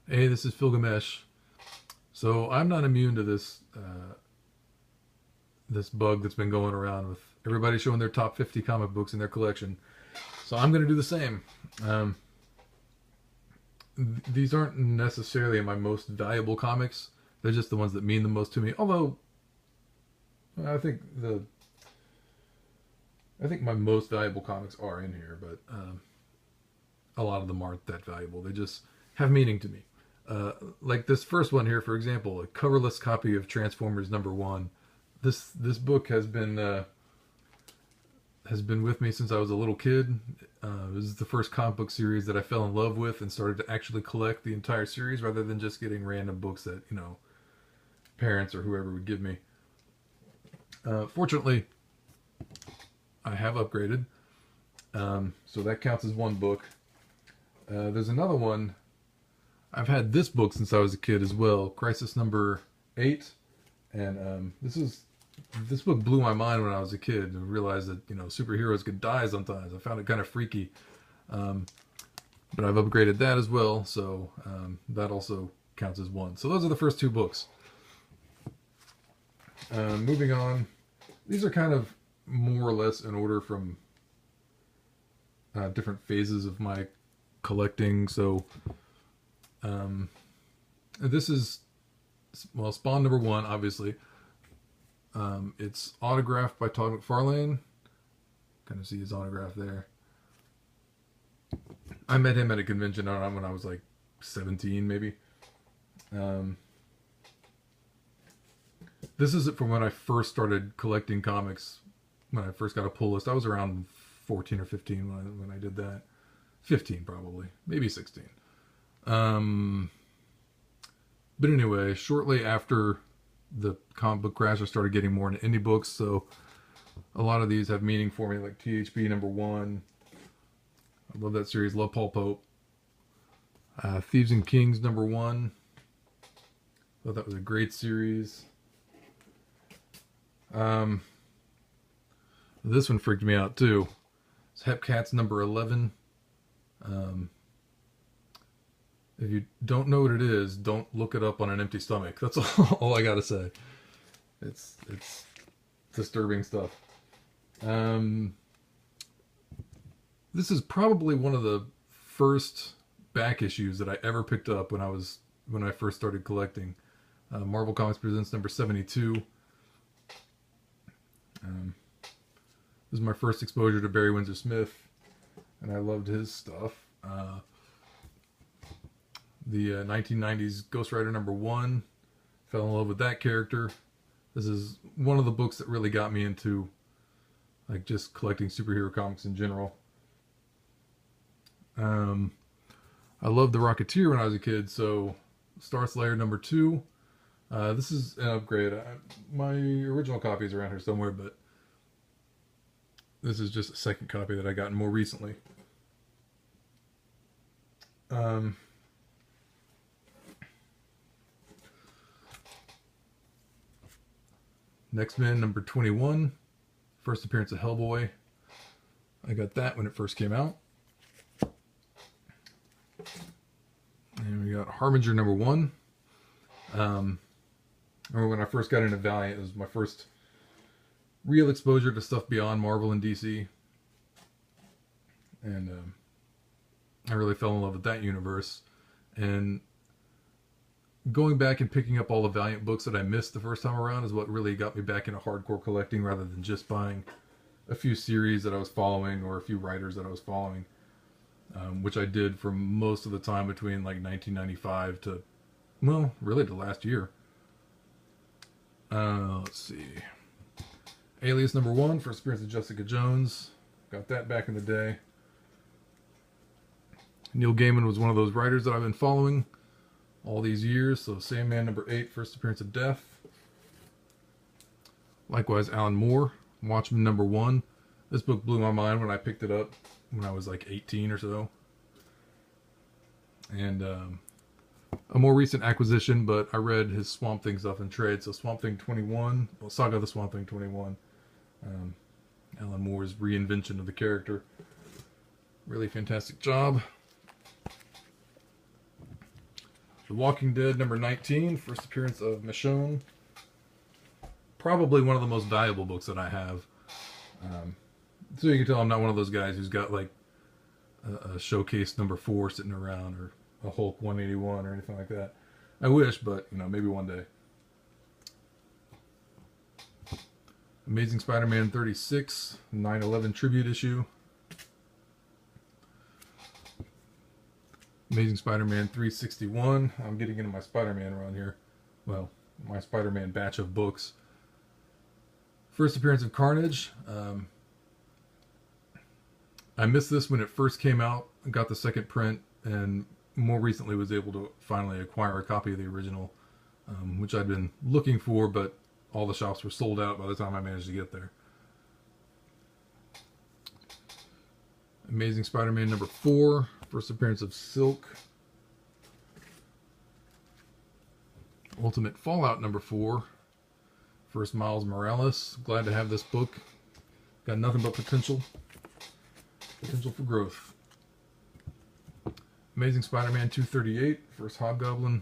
Hey, this is Philgamesh. So I'm not immune to this bug that's been going around with everybody showing their top 50 comic books in their collection. So I'm going to do the same. Um, these aren't necessarily my most valuable comics. They're just the ones that mean the most to me. Although I think the I think my most valuable comics are in here, but a lot of them aren't that valuable. They just have meaning to me. Like this first one here, for example, a coverless copy of Transformers #1. This book has been with me since I was a little kid. This is the first comic book series that I fell in love with and started to actually collect the entire series rather than just getting random books that parents or whoever would give me. Fortunately, I have upgraded, so that counts as one book. There's another one. I've had this book since I was a kid as well, Crisis Number 8, and this book blew my mind when I was a kid and realized that superheroes could die sometimes. I found it kind of freaky, but I've upgraded that as well, so that also counts as one. So those are the first two books. Moving on, these are kind of more or less in order from different phases of my collecting. So this is, well, Spawn #1, obviously. It's autographed by Todd McFarlane. Kind of see his autograph there. I met him at a convention when I was like 17, maybe. This is from when I first started collecting comics. When I first got a pull list, I was around 14 or 15 when I did that. 15 probably, maybe 16. But anyway, shortly after the comic book crash, I started getting more into indie books, so a lot of these have meaning for me, like THB #1. I love that series. Love Paul Pope. Thieves and Kings #1. Thought that was a great series. This one freaked me out too. It's Hepcats #11. If you don't know what it is, don't look it up on an empty stomach. That's all I gotta say. It's disturbing stuff. This is probably one of the first back issues that I ever picked up when I first started collecting. Marvel Comics Presents #72. This is my first exposure to Barry Windsor Smith, and I loved his stuff. The 1990s Ghost Rider #1. Fell in love with that character. This is one of the books that really got me into like just collecting superhero comics in general. I loved The Rocketeer when I was a kid, so Star Slayer #2. This is an upgrade. My original copy is around here somewhere, but this is just a second copy that I got more recently. X-Men #21. First appearance of Hellboy. I got that when it first came out. And we got Harbinger #1. I remember when I first got into Valiant, it was my first real exposure to stuff beyond Marvel and DC. And I really fell in love with that universe. And going back and picking up all the Valiant books that I missed the first time around is what really got me back into hardcore collecting rather than just buying a few series that I was following or a few writers that I was following, which I did for most of the time between like 1995 to, well, really the last year. Let's see. Alias #1, first appearance of Jessica Jones. Got that back in the day. Neil Gaiman was one of those writers that I've been following all these years. So Sandman #8, first appearance of Death. Likewise, Alan Moore, Watchmen #1. This book blew my mind when I picked it up when I was like 18 or so. And a more recent acquisition, but I read his Swamp Thing stuff in trade. So Swamp Thing 21, well, Saga of the Swamp Thing 21. Alan Moore's reinvention of the character. Really fantastic job. The Walking Dead number 19, first appearance of Michonne. Probably one of the most valuable books that I have. So you can tell I'm not one of those guys who's got like a showcase number 4 sitting around, or a Hulk 181 or anything like that. I wish, but you know, maybe one day. Amazing Spider-Man 36, 9/11 tribute issue. Amazing Spider-Man 361. I'm getting into my Spider-Man run here. Well, my Spider-Man batch of books. First appearance of Carnage. I missed this when it first came out. Got the second print, and more recently was able to finally acquire a copy of the original, which I'd been looking for, but all the shops were sold out by the time I managed to get there. Amazing Spider-Man number 4, first appearance of Silk. Ultimate Fallout number 4, first Miles Morales. Glad to have this book. Got nothing but potential. Potential for growth. Amazing Spider-Man 238, first Hobgoblin.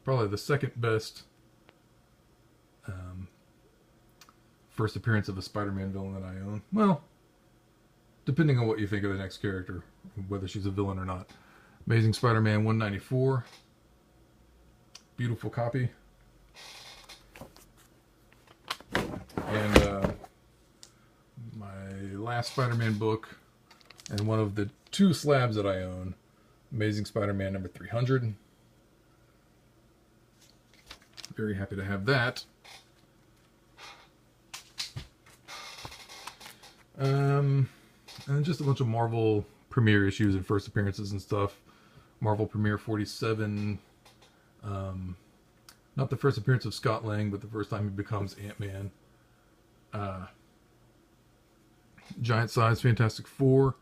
Probably the second best first appearance of a Spider-Man villain that I own. Well, depending on what you think of the next character, whether she's a villain or not. Amazing Spider-Man 194. Beautiful copy. And my last Spider-Man book, and one of the 2 slabs that I own, Amazing Spider-Man number 300. Very happy to have that. And just a bunch of Marvel premiere issues and first appearances and stuff. Marvel Premiere 47. Not the first appearance of Scott Lang, but the first time he becomes Ant-Man. Giant Size Fantastic Four,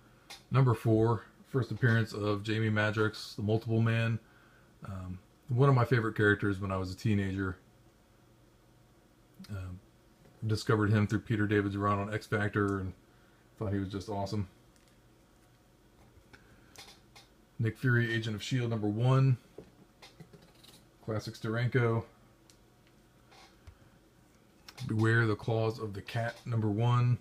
number 4, first appearance of Jamie Madrox, the Multiple Man. One of my favorite characters when I was a teenager. Discovered him through Peter David's run on X Factor and thought he was just awesome. Nick Fury, Agent of S.H.I.E.L.D. number 1. Classic Steranko. Beware the Claws of the Cat number 1.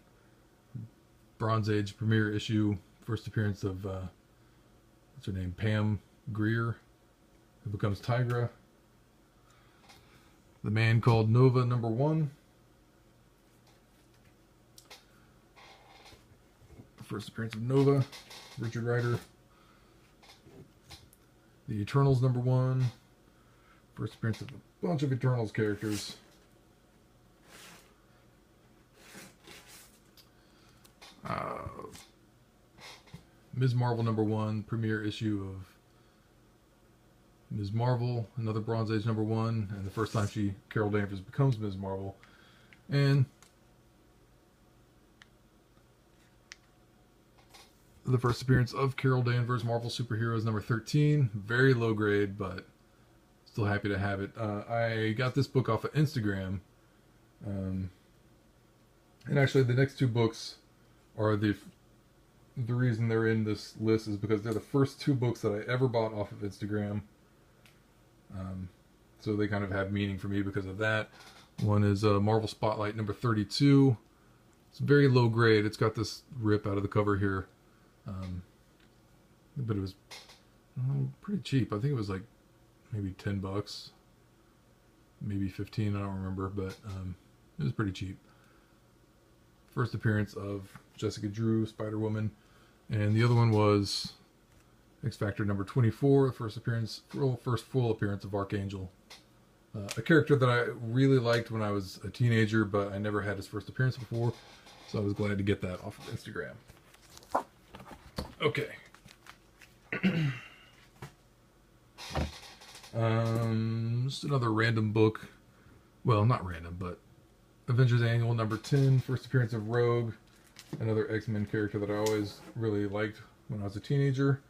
Bronze Age premiere issue. First appearance of, what's her name? Pam Grier, who becomes Tigra. The Man Called Nova number 1. First appearance of Nova, Richard Rider. The Eternals number 1. First appearance of a bunch of Eternals characters. Ms. Marvel number 1, premiere issue of Ms. Marvel, another Bronze Age number 1, and the first time Carol Danvers becomes Ms. Marvel. And the first appearance of Carol Danvers, Marvel Superheroes number 13. Very low grade, but still happy to have it. I got this book off of Instagram. And actually the next 2 books are the reason they're in this list is because they're the first 2 books that I ever bought off of Instagram. So they kind of have meaning for me because of that. One is Marvel Spotlight number 32. It's very low grade. It's got this rip out of the cover here. But it was pretty cheap. I think it was like maybe $10, maybe 15. I don't remember, but it was pretty cheap. First appearance of Jessica Drew, Spider-Woman, and the other one was X Factor number 24. First full appearance of Archangel, a character that I really liked when I was a teenager, but I never had his first appearance before, so I was glad to get that off of Instagram. Okay. Just another random book. Well, not random, but Avengers Annual number 10. First appearance of Rogue, another X-Men character that I always really liked when I was a teenager.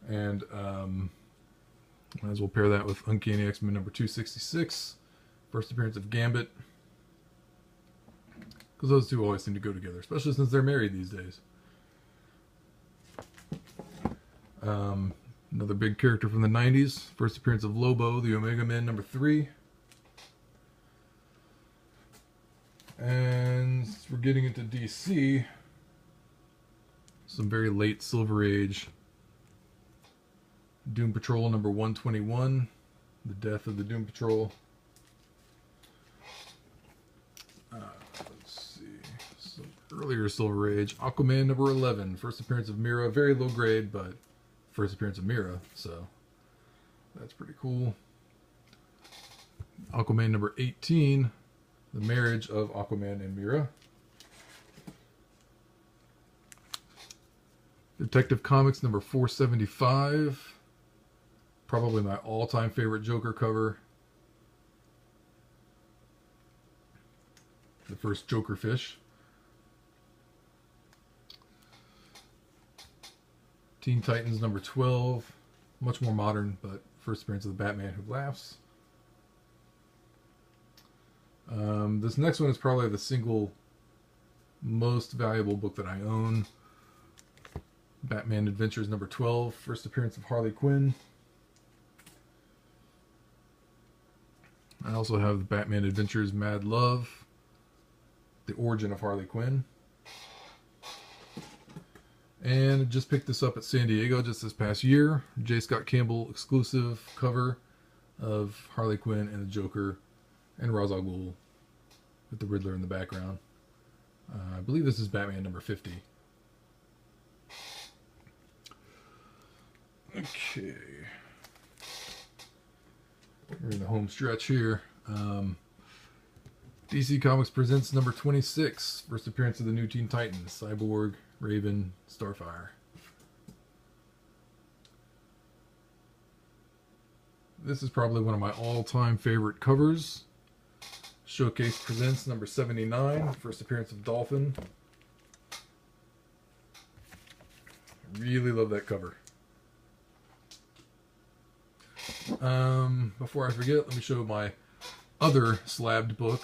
And might as well pair that with Uncanny X-Men number 266. First appearance of Gambit. Because those 2 always seem to go together, especially since they're married these days. Another big character from the 90s. First appearance of Lobo, the Omega Man #3. And we're getting into DC. Some very late Silver Age. Doom Patrol #121. The death of the Doom Patrol. Let's see. Some earlier Silver Age. Aquaman #11. First appearance of Mira. Very low grade, but first appearance of Mira, so that's pretty cool. Aquaman #18. The marriage of Aquaman and Mira. Detective Comics #475. Probably my all-time favorite Joker cover. The first Joker fish. Teen Titans #12. Much more modern, but first appearance of the Batman Who Laughs. This next one is probably the single most valuable book that I own. Batman Adventures #12. First appearance of Harley Quinn. I also have the Batman Adventures Mad Love. The origin of Harley Quinn. And just picked this up at San Diego just this past year. J. Scott Campbell exclusive cover of Harley Quinn and the Joker and Ra's al Ghul with the Riddler in the background. I believe this is Batman #50. Okay. We're in the home stretch here. DC Comics presents #26. First appearance of the new Teen Titans. Cyborg, Raven, Starfire. This is probably one of my all-time favorite covers. Showcase presents #79. First appearance of Dolphin. Really love that cover. Before I forget, let me show my other slabbed book.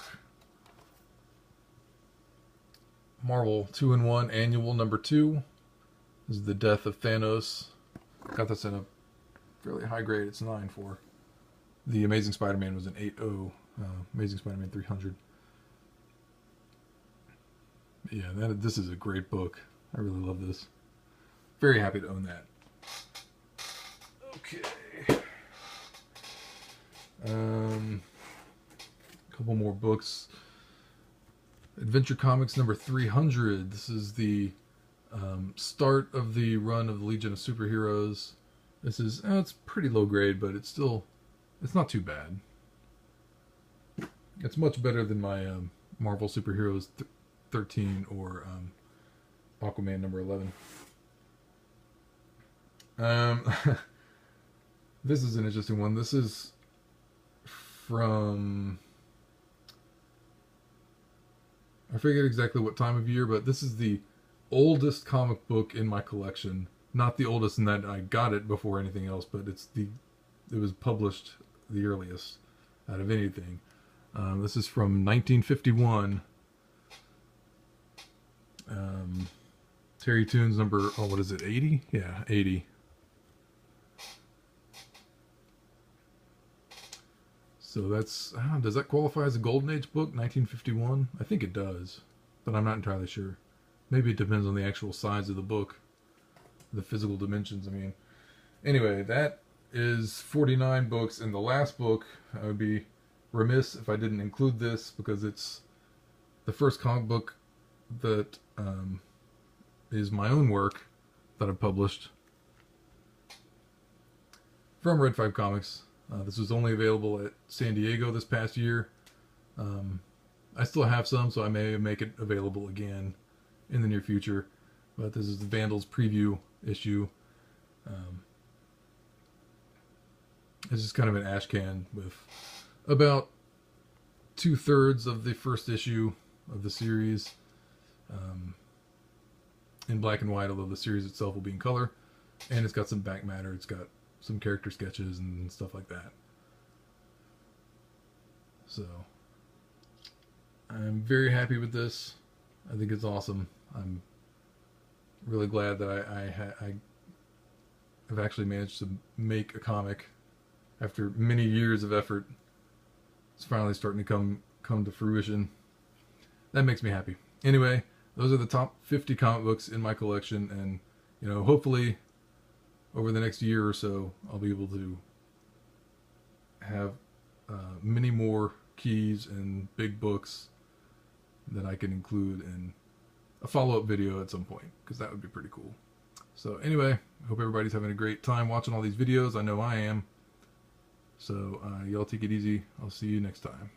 Marvel 2-in-1 Annual #2. This is The Death of Thanos. Got this in a fairly high grade. It's 9.4. The Amazing Spider-Man was an 8.0. Amazing Spider-Man 300. Yeah, this is a great book. I really love this. Very happy to own that. Okay. A couple more books. Adventure Comics #300. This is the start of the run of the Legion of Superheroes. This is it's pretty low grade, but it's not too bad. It's much better than my Marvel Superheroes 13 or Aquaman #11. This is an interesting one. This is from, I forget exactly what time of year, but this is the oldest comic book in my collection. Not the oldest in that I got it before anything else, but it was published the earliest out of anything. This is from 1951. Terry TOONS what is it, 80? Yeah, 80. So that's, does that qualify as a Golden Age book, 1951? I think it does, but I'm not entirely sure. Maybe it depends on the actual size of the book, the physical dimensions, I mean. Anyway, that is 49 books, and the last book, I would be remiss if I didn't include this, because it's the first comic book that is my own work that I've published from Red 5 Comics. This was only available at San Diego this past year. I still have some, so I may make it available again in the near future. But this is the Vandals preview issue. It's just kind of an ash can with about 2/3 of the first issue of the series in black and white, although the series itself will be in color. And it's got some back matter. It's got some character sketches and stuff like that. So I'm very happy with this. I think it's awesome. I'm really glad that I I've actually managed to make a comic after many years of effort. It's finally starting to come to fruition. That makes me happy. Anyway, those are the top 50 comic books in my collection, and you know, hopefully over the next year or so I'll be able to have many more keys and big books that I can include in a follow-up video at some point, because that would be pretty cool. So anyway, I hope everybody's having a great time watching all these videos. I know I am. So y'all take it easy. I'll see you next time.